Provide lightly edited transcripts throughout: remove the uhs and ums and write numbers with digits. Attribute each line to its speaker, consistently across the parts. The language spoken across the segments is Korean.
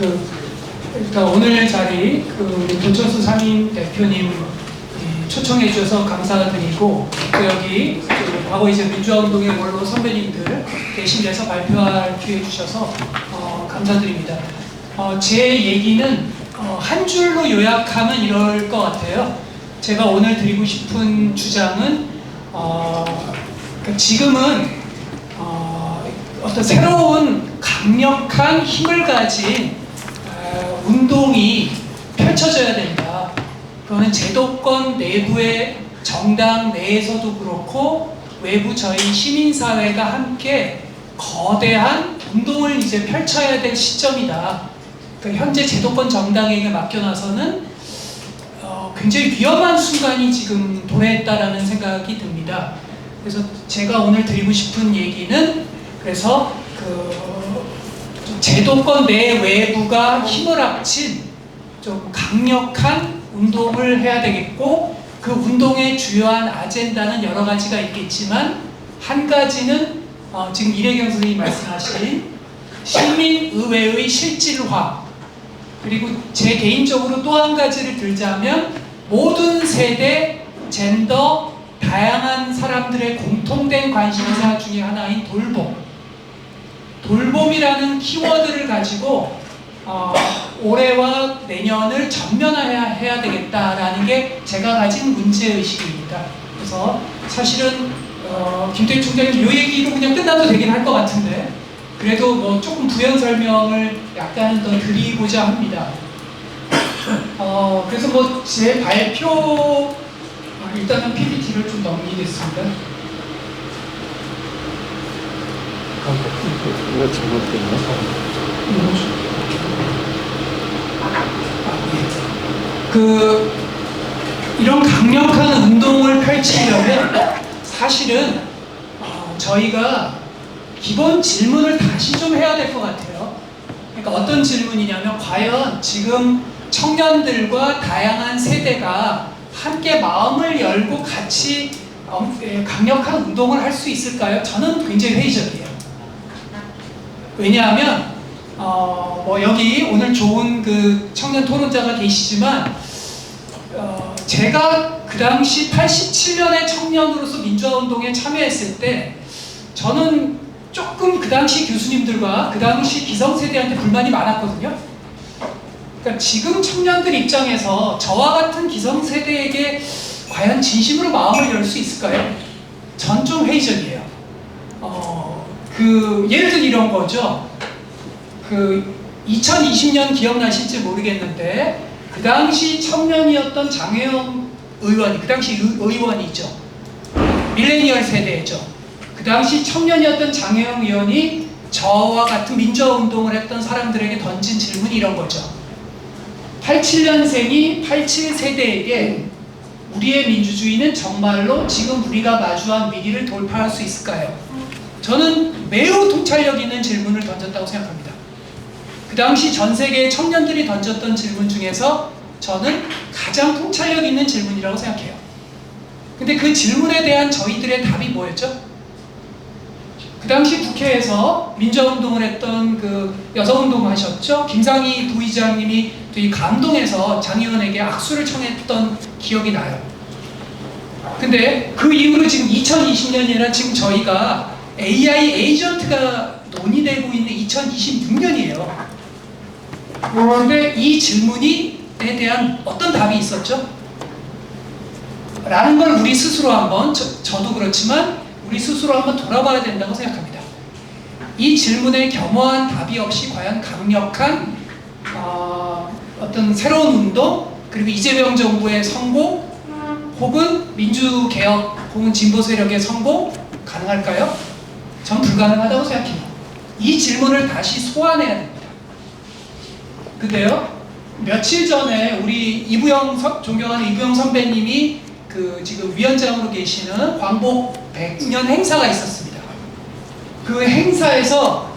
Speaker 1: 일단 오늘 자리 우리 도천수 상임 대표님 초청해 주셔서 감사드리고, 또 여기 과거 이제 민주화운동의 원로 선배님들 대신 해서 발표할 기회 주셔서 감사드립니다. 제 얘기는 한 줄로 요약하면 이럴 것 같아요. 제가 오늘 드리고 싶은 주장은 지금은 어떤 새로운 강력한 힘을 가진 운동이 펼쳐져야 된다. 그거는 제도권 내부의 정당 내에서도 그렇고 외부 저희 시민사회가 함께 거대한 운동을 이제 펼쳐야 될 시점이다. 그러니까 현재 제도권 정당에게 맡겨놔서는 굉장히 위험한 순간이 지금 도래했다라는 생각이 듭니다. 그래서 제가 오늘 드리고 싶은 얘기는, 그래서 제도권 내 외부가 힘을 합친 좀 강력한 운동을 해야 되겠고, 그 운동의 주요한 아젠다는 여러 가지가 있겠지만, 한 가지는 지금 이래경 선생님이 말씀하신 시민의회의 실질화, 그리고 제 개인적으로 또 한 가지를 들자면 모든 세대, 젠더, 다양한 사람들의 공통된 관심사 중에 하나인 돌봄이라는 키워드를 가지고 올해와 내년을 전면화해야 되겠다라는 게 제가 가진 문제의식입니다. 그래서 사실은 김태희 총장님 이 얘기로 그냥 끝나도 되긴 할 것 같은데, 그래도 뭐 조금 부연 설명을 약간 더 드리고자 합니다. 그래서 뭐 제 발표, 일단은 PPT를 좀 넘기겠습니다.
Speaker 2: 이거 잘못됐네.
Speaker 1: 이런 강력한 운동을 펼치려면 사실은 저희가 기본 질문을 다시 좀 해야 될 것 같아요. 그러니까 어떤 질문이냐면, 과연 지금 청년들과 다양한 세대가 함께 마음을 열고 같이 강력한 운동을 할 수 있을까요? 저는 굉장히 회의적이에요. 왜냐하면 뭐 여기 오늘 좋은 청년 토론자가 계시지만 제가 그 당시 87년의 청년으로서 민주화운동에 참여했을 때 저는 조금 그 당시 교수님들과 그 당시 기성세대한테 불만이 많았거든요. 그러니까 지금 청년들 입장에서 저와 같은 기성세대에게 과연 진심으로 마음을 열 수 있을까요? 전 좀 회의적이에요. 예를 들어 이런 거죠. 2020년 기억나실지 모르겠는데, 그 당시 청년이었던 장혜영 의원이, 그 당시 의원이죠. 밀레니얼 세대죠. 그 당시 청년이었던 장혜영 의원이 저와 같은 민주화 운동을 했던 사람들에게 던진 질문이 이런 거죠. 87년생이 87세대에게 우리의 민주주의는 정말로 지금 우리가 마주한 위기를 돌파할 수 있을까요? 저는 매우 통찰력 있는 질문을 던졌다고 생각합니다. 그 당시 전 세계의 청년들이 던졌던 질문 중에서 저는 가장 통찰력 있는 질문이라고 생각해요. 근데 그 질문에 대한 저희들의 답이 뭐였죠? 그 당시 국회에서 민주화운동을 했던 여성운동 하셨죠? 김상희 부의장님이 되게 감동해서 장 의원에게 악수를 청했던 기억이 나요. 근데 그 이후로 지금 2020년이라 지금 저희가 AI 에이전트가 논의되고 있는 2026년이에요. 근데 이 질문에 대한 어떤 답이 있었죠? 라는 걸 우리 스스로 한번, 저도 그렇지만 우리 스스로 한번 돌아봐야 된다고 생각합니다. 이 질문에 겸허한 답이 없이 과연 강력한 어떤 새로운 운동, 그리고 이재명 정부의 성공, 혹은 민주개혁, 혹은 진보 세력의 성공 가능할까요? 전 불가능하다고 생각해요. 이 질문을 다시 소환해야 됩니다. 근데요, 며칠 전에 우리 존경하는 이부영 선배님이 지금 위원장으로 계시는 광복 100주년 행사가 있었습니다. 그 행사에서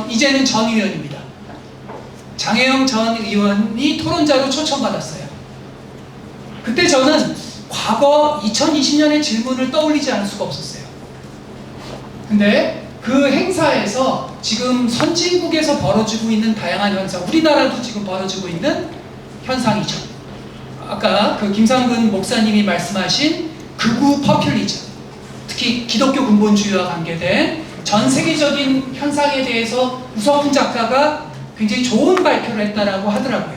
Speaker 1: 이제는 전 의원입니다. 장혜영 전 의원이 토론자로 초청받았어요. 그때 저는 과거 2020년의 질문을 떠올리지 않을 수가 없었어요. 근데 그 행사에서 지금 선진국에서 벌어지고 있는 다양한 현상, 우리나라도 지금 벌어지고 있는 현상이죠. 아까 그 김상근 목사님이 말씀하신 극우 퍼퓰리즘, 특히 기독교 근본주의와 관계된 전 세계적인 현상에 대해서 우석훈 작가가 굉장히 좋은 발표를 했다라고 하더라고요.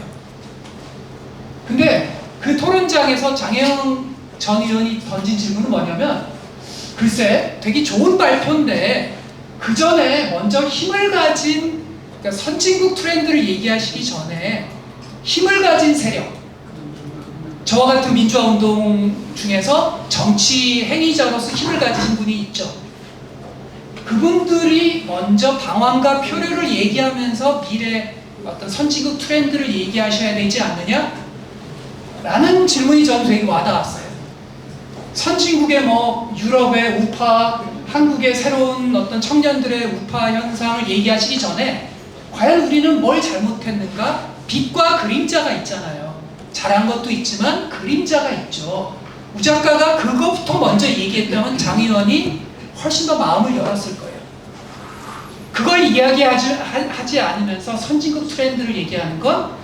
Speaker 1: 근데 그 토론장에서 장혜영 전 의원이 던진 질문은 뭐냐면, 글쎄 되게 좋은 발표인데 그 전에 먼저 힘을 가진, 그러니까 선진국 트렌드를 얘기하시기 전에 힘을 가진 세력, 저와 같은 민주화 운동 중에서 정치 행위자로서 힘을 가지신 분이 있죠. 그분들이 먼저 방황과 표류를 얘기하면서 미래 어떤 선진국 트렌드를 얘기하셔야 되지 않느냐? 라는 질문이 저는 되게 와닿았어요. 선진국의 뭐 유럽의 우파, 한국의 새로운 어떤 청년들의 우파 현상을 얘기하시기 전에 과연 우리는 뭘 잘못했는가? 빛과 그림자가 있잖아요. 잘한 것도 있지만 그림자가 있죠. 우 작가가 그것부터 먼저 얘기했다면 장 의원이 훨씬 더 마음을 열었을 거예요. 그걸 이야기하지 않으면서 선진국 트렌드를 얘기하는 건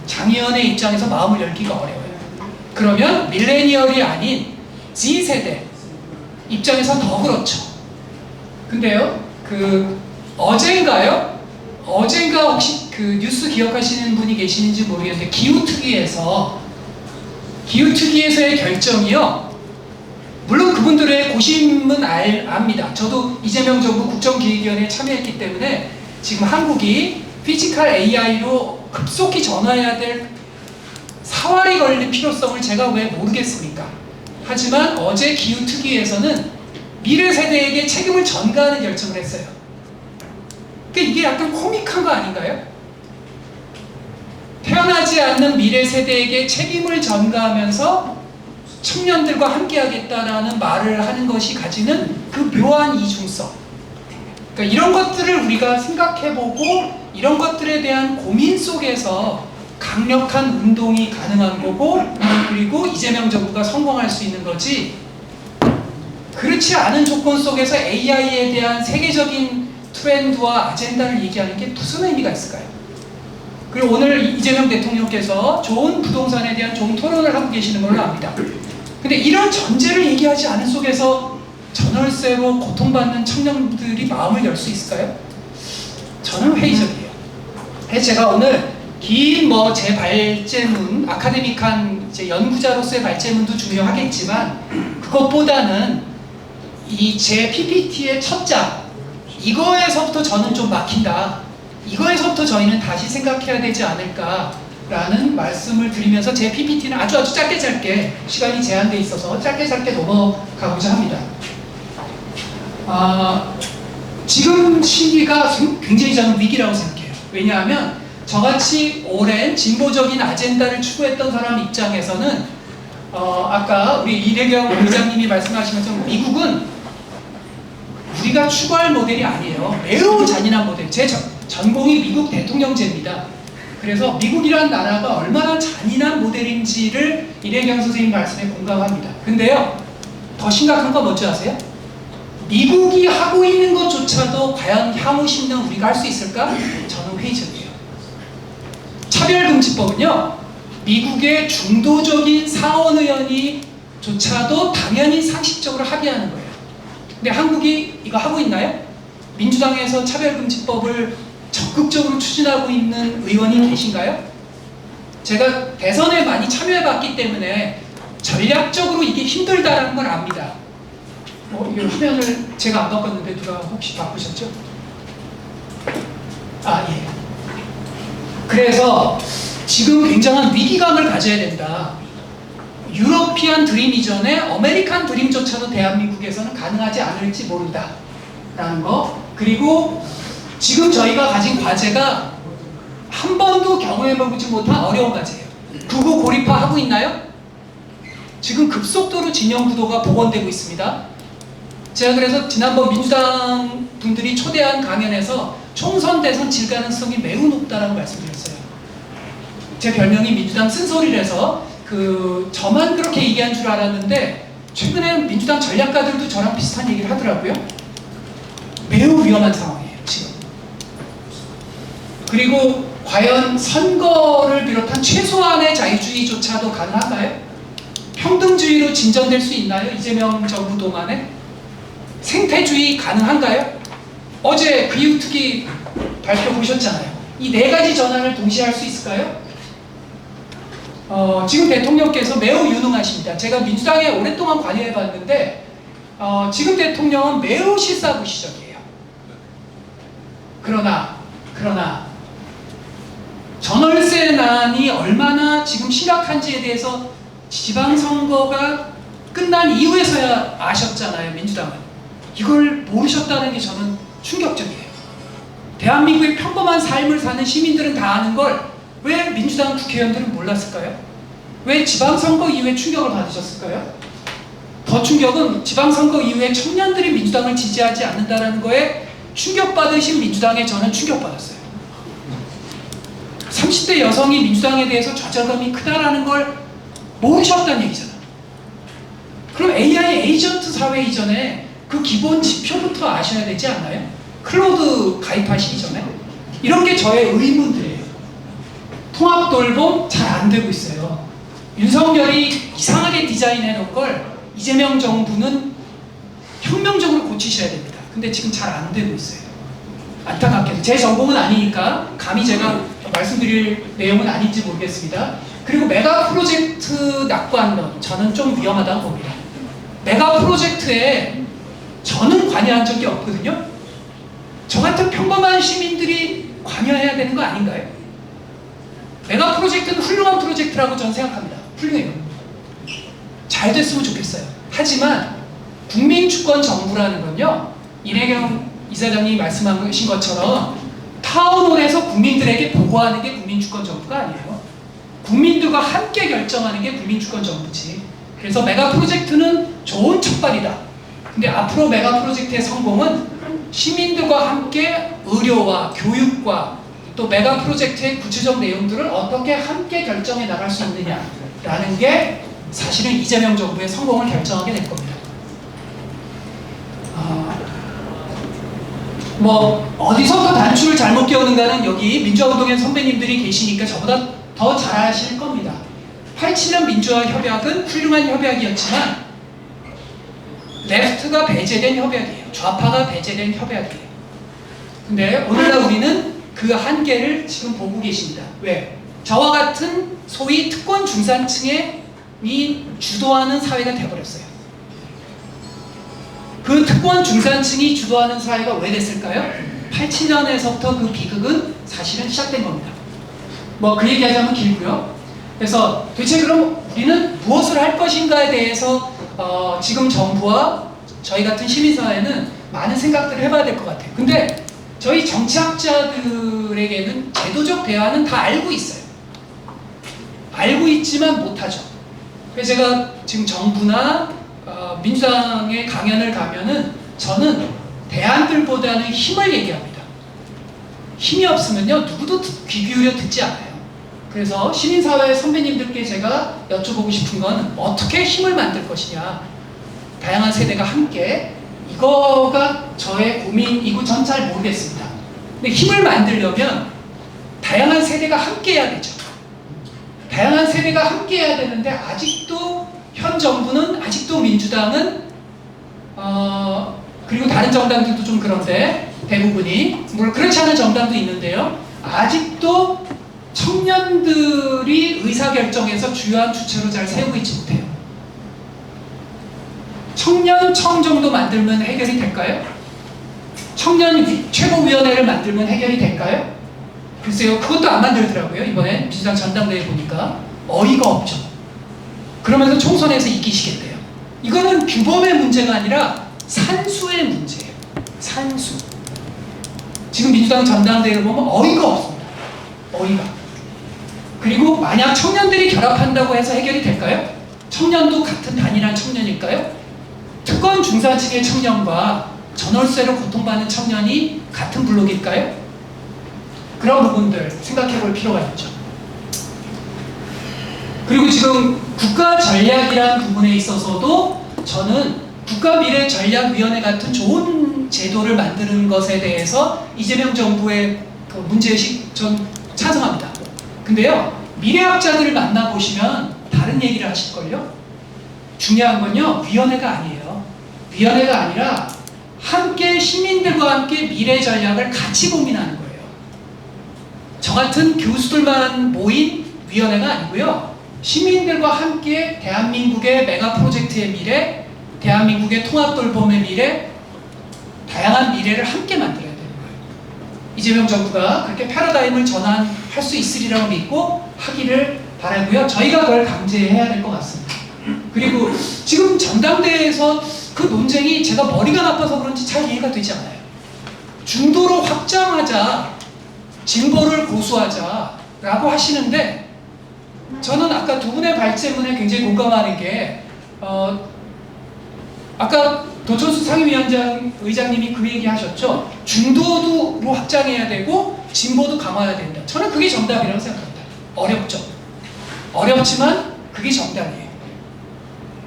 Speaker 1: 장 의원의 입장에서 마음을 열기가 어려워요. 그러면 밀레니얼이 아닌 Z세대 입장에서 더 그렇죠. 근데요, 어젠가 혹시 그 뉴스 기억하시는 분이 계시는지 모르겠는데, 기후특위에서의 결정이요, 물론 그분들의 고심은 압니다. 저도 이재명 정부 국정기획위원회에 참여했기 때문에 지금 한국이 피지컬 AI로 급속히 전환해야 될 사활이 걸릴 필요성을 제가 왜 모르겠습니까? 하지만 어제 기후특위에서는 미래 세대에게 책임을 전가하는 결정을 했어요. 그러니까 이게 약간 코믹한 거 아닌가요? 태어나지 않는 미래 세대에게 책임을 전가하면서 청년들과 함께하겠다라는 말을 하는 것이 가지는 그 묘한 이중성. 그러니까 이런 것들을 우리가 생각해보고 이런 것들에 대한 고민 속에서 강력한 운동이 가능한 거고, 그리고 이재명 정부가 성공할 수 있는 거지, 그렇지 않은 조건 속에서 AI에 대한 세계적인 트렌드와 아젠다를 얘기하는 게 무슨 의미가 있을까요? 그리고 오늘 이재명 대통령께서 좋은 부동산에 대한 좋은 토론을 하고 계시는 걸로 압니다. 근데 이런 전제를 얘기하지 않은 속에서 전월세로 고통받는 청년들이 마음을 열 수 있을까요? 저는 회의적이에요. 제가 오늘 긴 제 발제문, 아카데믹한 제 연구자로서의 발제문도 중요하겠지만, 그것보다는 이 제 PPT의 첫 장, 이거에서부터 저는 좀 막힌다. 이거에서부터 저희는 다시 생각해야 되지 않을까라는 말씀을 드리면서 제 PPT는 아주 짧게 시간이 제한되어 있어서 짧게 넘어가고자 합니다. 지금 시기가 굉장히 저는 위기라고 생각해요. 왜냐하면 저같이 오랜 진보적인 아젠다를 추구했던 사람 입장에서는 아까 우리 이대경 의장님이 말씀하시면서 미국은 우리가 추구할 모델이 아니에요. 매우 잔인한 모델. 제 전공이 미국 대통령제입니다. 그래서 미국이란 나라가 얼마나 잔인한 모델인지를 이대경 선생님 말씀에 공감합니다. 근데요, 더 심각한 건 뭔지 아세요? 미국이 하고 있는 것조차도 과연 향후 10년 우리가 할 수 있을까? 저는 회의적이에요. 차별금지법은요, 미국의 중도적인 상원의원이 조차도 당연히 상식적으로 합의하는 거예요. 근데 한국이 이거 하고 있나요? 민주당에서 차별금지법을 적극적으로 추진하고 있는 의원이 계신가요? 제가 대선에 많이 참여해봤기 때문에 전략적으로 이게 힘들다는 걸 압니다. 이게 화면을 제가 안 바꿨는데 누가 혹시 바꾸셨죠? 예. 그래서 지금 굉장한 위기감을 가져야 된다. 유러피안 드림 이전에 아메리칸 드림조차도 대한민국에서는 가능하지 않을지 모른다 라는 거. 그리고 지금 저희가 가진 과제가 한 번도 경험해보지 못한 어려운 과제예요. 극우 고립화 하고 있나요? 지금 급속도로 진영 구도가 복원되고 있습니다. 제가 그래서 지난번 민주당 분들이 초대한 강연에서 총선 대선 질 가능성이 매우 높다라고 말씀드렸어요. 제 별명이 민주당 쓴소리라서 저만 그렇게 얘기한 줄 알았는데 최근에 민주당 전략가들도 저랑 비슷한 얘기를 하더라고요. 매우 위험한 상황이에요, 지금. 그리고 과연 선거를 비롯한 최소한의 자유주의조차도 가능한가요? 평등주의로 진전될 수 있나요? 이재명 정부 동안에? 생태주의 가능한가요? 어제 비유특위 발표 보셨잖아요. 이 네 가지 전환을 동시에 할 수 있을까요? 지금 대통령께서 매우 유능하십니다. 제가 민주당에 오랫동안 관여해봤는데 지금 대통령은 매우 실사부시적이에요. 그러나 전월세난이 얼마나 지금 심각한지에 대해서 지방선거가 끝난 이후에서야 아셨잖아요, 민주당은. 이걸 모르셨다는 게 저는 충격적이에요. 대한민국의 평범한 삶을 사는 시민들은 다 아는 걸 왜 민주당 국회의원들은 몰랐을까요? 왜 지방선거 이후에 충격을 받으셨을까요? 더 충격은 지방선거 이후에 청년들이 민주당을 지지하지 않는다는 거에 충격받으신 민주당에 저는 충격받았어요. 30대 여성이 민주당에 대해서 좌절감이 크다라는 걸 모르셨다는 얘기잖아. 그럼 AI 에이전트 사회 이전에 그 기본 지표부터 아셔야 되지 않나요? 클로드 가입하시기 전에. 이런 게 저의 의문들이에요. 통합돌봄 잘 안 되고 있어요. 윤석열이 이상하게 디자인해 놓은 걸 이재명 정부는 혁명적으로 고치셔야 됩니다. 근데 지금 잘 안 되고 있어요. 안타깝게도. 제 전공은 아니니까 감히 제가 말씀드릴 내용은 아닌지 모르겠습니다. 그리고 메가 프로젝트 낙관론, 저는 좀 위험하다고 봅니다. 메가 프로젝트에 저는 관여한 적이 없거든요. 저 같은 평범한 시민들이 관여해야 되는 거 아닌가요? 메가 프로젝트는 훌륭한 프로젝트라고 저는 생각합니다. 훌륭해요. 잘 됐으면 좋겠어요. 하지만 국민주권 정부라는 건요, 이내경 이사장님이 말씀하신 것처럼 타운홀에서 국민들에게 보고하는 게 국민주권 정부가 아니에요. 국민들과 함께 결정하는 게 국민주권 정부지. 그래서 메가 프로젝트는 좋은 첫발이다. 근데 앞으로 메가 프로젝트의 성공은 시민들과 함께 의료와 교육과 또 메가 프로젝트의 구체적 내용들을 어떻게 함께 결정해 나갈 수 있느냐라는 게 사실은 이재명 정부의 성공을 결정하게 될 겁니다. 뭐 어디서부터 단추를 잘못 끼우는가는 여기 민주화운동의 선배님들이 계시니까 저보다 더 잘 아실 겁니다. 87년 민주화 협약은 훌륭한 협약이었지만 레프트가 배제된 협약이에요. 좌파가 배제된 협약이에요. 근데 오늘날 우리는 그 한계를 지금 보고 계십니다. 왜? 저와 같은 소위 특권 중산층이 주도하는 사회가 돼버렸어요. 그 특권 중산층이 주도하는 사회가 왜 됐을까요? 87년에서부터 그 비극은 사실은 시작된 겁니다. 뭐 그 얘기하자면 길고요. 그래서 도대체 그럼 우리는 무엇을 할 것인가에 대해서 지금 정부와 저희 같은 시민사회는 많은 생각들을 해봐야 될 것 같아요. 근데 저희 정치학자들에게는 제도적 대화는 다 알고 있어요. 알고 있지만 못하죠. 그래서 제가 지금 정부나 민주당의 강연을 가면은 저는 대안들보다는 힘을 얘기합니다. 힘이 없으면요 누구도 귀 기울여 듣지 않아요. 그래서 시민사회 선배님들께 제가 여쭤보고 싶은 건 어떻게 힘을 만들 것이냐, 다양한 세대가 함께, 이거가 저의 고민이고 전 잘 모르겠습니다. 근데 힘을 만들려면 다양한 세대가 함께 해야 되죠. 다양한 세대가 함께 해야 되는데 아직도 현 정부는, 아직도 민주당은 그리고 다른 정당들도 좀 그런데 대부분이, 물론 그렇지 않은 정당도 있는데요, 아직도 청년들이 의사결정에서 주요한 주체로 잘 세우고 있지 못해요. 청년청 정도 만들면 해결이 될까요? 청년 최고위원회를 만들면 해결이 될까요? 글쎄요, 그것도 안 만들더라고요. 이번에 민주당 전당대회 보니까 어이가 없죠. 그러면서 총선에서 이기시겠대요. 이거는 규범의 문제가 아니라 산수의 문제예요. 산수. 지금 민주당 전당대회를 보면 어이가 없습니다. 어이가. 그리고 만약 청년들이 결합한다고 해서 해결이 될까요? 청년도 같은 단일한 청년일까요? 특권 중산층의 청년과 전월세로 고통받는 청년이 같은 블록일까요? 그런 부분들 생각해 볼 필요가 있죠. 그리고 지금 국가 전략이라는 부분에 있어서도 저는 국가미래전략위원회 같은 좋은 제도를 만드는 것에 대해서 이재명 정부의 그 문제의식 전 찬성합니다. 근데요, 미래학자들을 만나보시면 다른 얘기를 하실걸요? 중요한 건요, 위원회가 아니에요. 위원회가 아니라 함께 시민들과 함께 미래 전략을 같이 고민하는 거예요. 저 같은 교수들만 모인 위원회가 아니고요, 시민들과 함께 대한민국의 메가 프로젝트의 미래, 대한민국의 통합돌봄의 미래, 다양한 미래를 함께 만들어야 되는 거예요. 이재명 정부가 그렇게 패러다임을 전환할 수 있으리라고 믿고 하기를 바라고요. 저희가 그걸 강제해야 될 것 같습니다. 그리고 지금 전당대회에서 그 논쟁이 제가 머리가 나빠서 그런지 잘 이해가 되지 않아요. 중도로 확장하자, 진보를 고수하자라고 하시는데, 저는 아까 두 분의 발제문에 굉장히 공감하는 게, 아까 도천수 상임위원장님이 그 얘기 하셨죠. 중도로 확장해야 되고 진보도 강화해야 된다. 저는 그게 정답이라고 생각합니다. 어렵죠. 어렵지만 그게 정답이에요.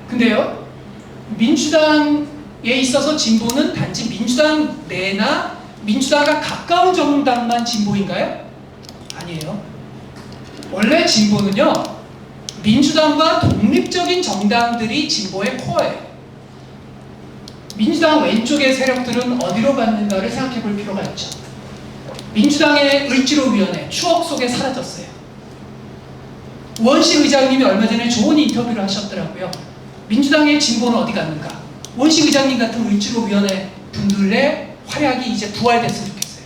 Speaker 1: 근데요, 민주당에 있어서 진보는 단지 민주당 내나 민주당과 가까운 정당만 진보인가요? 아니에요. 원래 진보는요, 민주당과 독립적인 정당들이 진보의 코어예요. 민주당 왼쪽의 세력들은 어디로 갔는가를 생각해 볼 필요가 있죠. 민주당의 을지로위원회, 추억 속에 사라졌어요. 우원식 의장님이 얼마 전에 좋은 인터뷰를 하셨더라고요. 민주당의 진보는 어디 갔는가? 우원식 의장님 같은 을지로위원회 분들의 활약이 이제 부활됐으면 좋겠어요.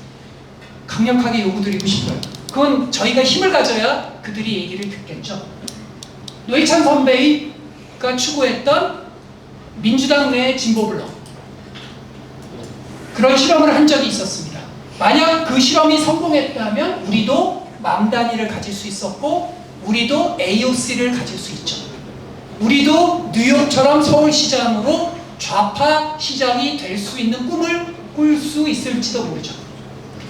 Speaker 1: 강력하게 요구드리고 싶어요. 그건 저희가 힘을 가져야 그들이 얘기를 듣겠죠. 노회찬 선배가 추구했던 민주당 내 진보 블록, 그런 실험을 한 적이 있었습니다. 만약 그 실험이 성공했다면 우리도 맘단위를 가질 수 있었고, 우리도 AOC를 가질 수 있죠. 우리도 뉴욕처럼 서울시장으로 좌파 시장이 될 수 있는 꿈을 꿀 수 있을지도 모르죠.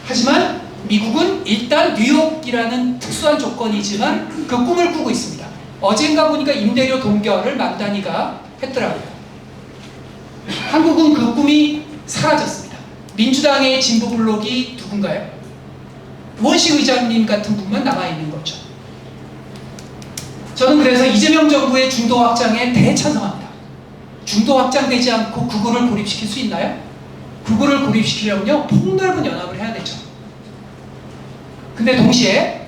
Speaker 1: 하지만 미국은 일단 뉴욕이라는 특수한 조건이지만 그 꿈을 꾸고 있습니다. 어젠가 보니까 임대료 동결을 맘단위가 했더라고요. 한국은 그 꿈이 사라졌습니다. 민주당의 진보 블록이 누군가요? 우원식 의장님 같은 분만 남아있는 거죠. 저는 그래서 이재명 정부의 중도 확장에 대찬성합니다. 중도 확장되지 않고 극우를 고립시킬 수 있나요? 극우를 고립시키려면요, 폭넓은 연합을 해야 되죠. 근데 동시에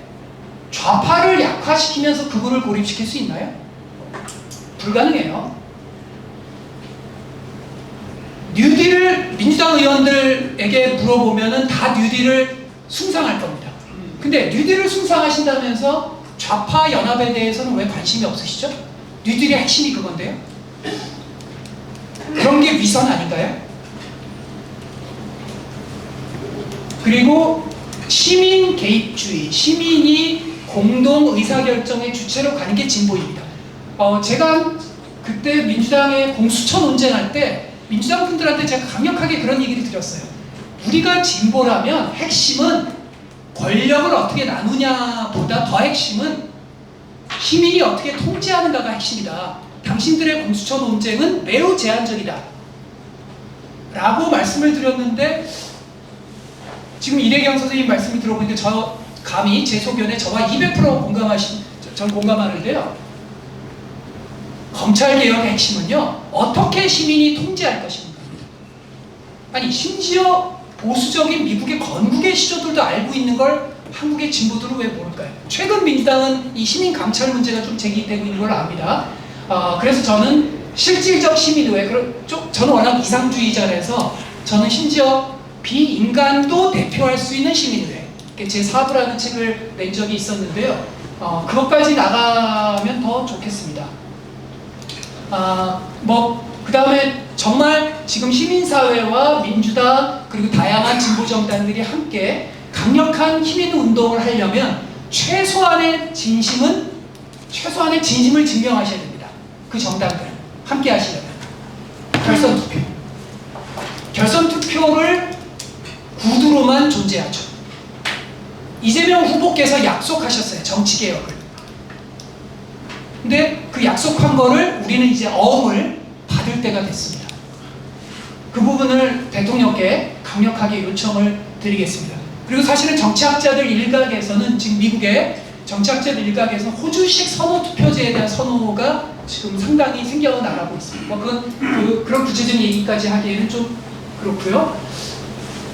Speaker 1: 좌파를 약화시키면서 극우를 고립시킬 수 있나요? 불가능해요. 뉴딜을 민주당 의원들에게 물어보면은 다 뉴딜을 숭상할 겁니다. 근데 뉴딜을 숭상하신다면서 좌파 연합에 대해서는 왜 관심이 없으시죠? 뉴딜의 핵심이 그건데요. 그런 게 위선 아닌가요? 그리고 시민 개입주의, 시민이 공동 의사결정의 주체로 가는 게 진보입니다. 제가 그때 민주당의 공수처 논쟁할 때 민주당 분들한테 제가 강력하게 그런 얘기를 드렸어요. 우리가 진보라면 핵심은 권력을 어떻게 나누냐보다 더 핵심은 시민이 어떻게 통제하는가가 핵심이다. 당신들의 공수처 논쟁은 매우 제한적이다 라고 말씀을 드렸는데, 지금 이래경 선생님 말씀을 들어보니까 저 감히 제 소견에 저와 200% 전 공감하는데요. 검찰개혁의 핵심은요, 어떻게 시민이 통제할 것인가. 아니, 심지어 보수적인 미국의 건국의 시조들도 알고 있는 걸 한국의 진보들은 왜 모를까요? 최근 민주당은 이 시민 감찰 문제가 좀 제기되고 있는 걸 압니다. 그래서 저는 실질적 시민의회, 저는 워낙 이상주의자라서 저는 심지어 비인간도 대표할 수 있는 시민의회, 제 사부라는 책을 낸 적이 있었는데요. 그것까지 나가면 더 좋겠습니다. 그 다음에 정말 지금 시민사회와 민주당 그리고 다양한 진보정당들이 함께 강력한 힘 있는 운동을 하려면 최소한의 진심을 증명하셔야 됩니다. 그 정당들 함께 하시려면 결선 투표를 구두로만 존재하죠. 이재명 후보께서 약속하셨어요. 정치개혁을. 근데 그 약속한 거를 우리는 이제 어음을 받을 때가 됐습니다. 그 부분을 대통령께 강력하게 요청을 드리겠습니다. 그리고 사실은 정치학자들 일각에서는 지금 미국의 정치학자들 일각에서는 호주식 선호 투표제에 대한 선호가 지금 상당히 생겨나가고 있습니다. 뭐 그런 구체적인 얘기까지 하기에는 좀 그렇고요.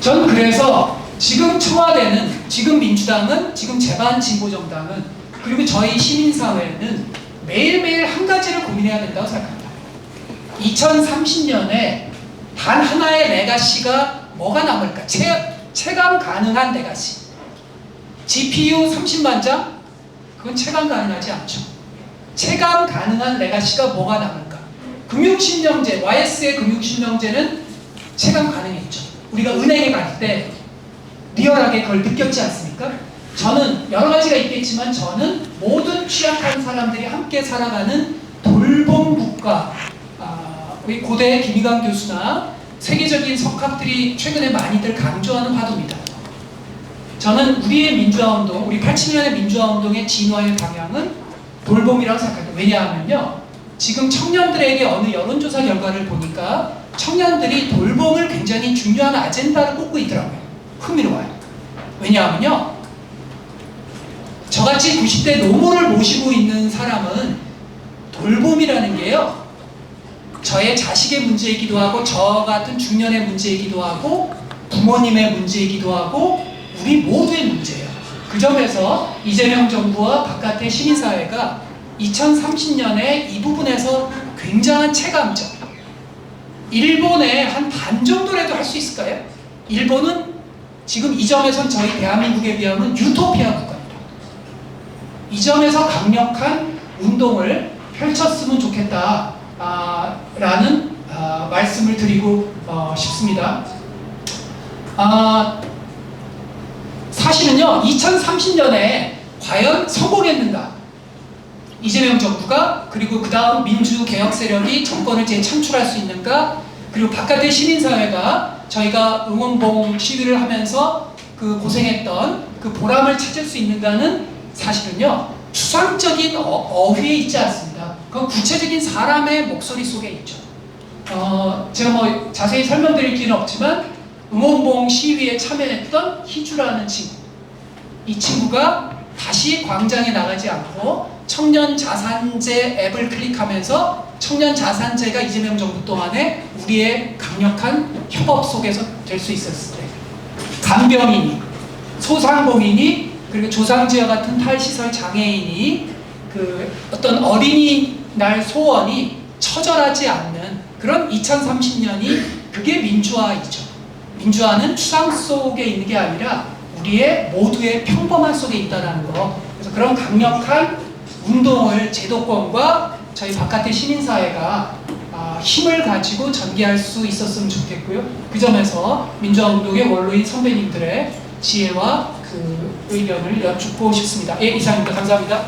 Speaker 1: 전 그래서 지금 청와대는, 지금 민주당은, 지금 재반 진보정당은, 그리고 저희 시민사회는 매일매일 한 가지를 고민해야 된다고 생각합니다. 2030년에 단 하나의 레가시가 뭐가 남을까? 체감 가능한 레가시. GPU 30만 장? 그건 체감 가능하지 않죠. 체감 가능한 레가시가 뭐가 남을까? 금융실명제, YS의 금융실명제는 체감 가능했죠. 우리가 은행에 갈 때 리얼하게 그걸 느꼈지 않습니까? 저는 여러 가지가 있겠지만 저는 모든 취약한 사람들이 함께 살아가는 돌봄 국가, 우리 고대 김희강 교수나 세계적인 석학들이 최근에 많이들 강조하는 화두입니다. 저는 우리의 민주화운동, 우리 87년의 민주화운동의 진화의 방향은 돌봄이라고 생각합니다. 왜냐하면요, 지금 청년들에게 어느 여론조사 결과를 보니까 청년들이 돌봄을 굉장히 중요한 아젠다를 꼽고 있더라고요. 흥미로워요. 왜냐하면요, 저같이 90대 노모를 모시고 있는 사람은 돌봄이라는 게요, 저의 자식의 문제이기도 하고, 저 같은 중년의 문제이기도 하고, 부모님의 문제이기도 하고, 우리 모두의 문제예요. 그 점에서 이재명 정부와 바깥의 시민사회가 2030년에 이 부분에서 굉장한 체감적, 일본의 한 반 정도라도 할 수 있을까요? 일본은 지금 이 점에선 저희 대한민국에 비하면 유토피아 국가입니다. 이 점에서 강력한 운동을 펼쳤으면 좋겠다 라는 말씀을 드리고 싶습니다. 사실은요, 2030년에 과연 성공했는가? 이재명 정부가, 그리고 그 다음 민주개혁 세력이 정권을 재창출할 수 있는가? 그리고 바깥의 시민사회가 저희가 응원봉 시위를 하면서 그 고생했던 그 보람을 찾을 수 있는가는 사실은요, 추상적인 어휘에 있지 않습니다. 그건 구체적인 사람의 목소리 속에 있죠. 제가 뭐 자세히 설명드릴 길은 없지만 응원봉 시위에 참여했던 희주라는 친구, 이 친구가 다시 광장에 나가지 않고 청년 자산제 앱을 클릭하면서 청년 자산제가 이재명 정부 동안에 우리의 강력한 협업 속에서 될 수 있었을 때, 간병인이, 소상공인이, 그리고 조상지와 같은 탈시설 장애인이 그 어떤 어린이날 소원이 처절하지 않는 그런 2030년이, 그게 민주화이죠. 민주화는 추상 속에 있는 게 아니라 우리의 모두의 평범한 속에 있다는 거. 그래서 그런 강력한 운동을 제도권과 저희 바깥의 시민사회가 힘을 가지고 전개할 수 있었으면 좋겠고요. 그 점에서 민주화운동의 원로인 선배님들의 지혜와 그 의견을 여쭙고 싶습니다. 예, 이상입니다. 감사합니다.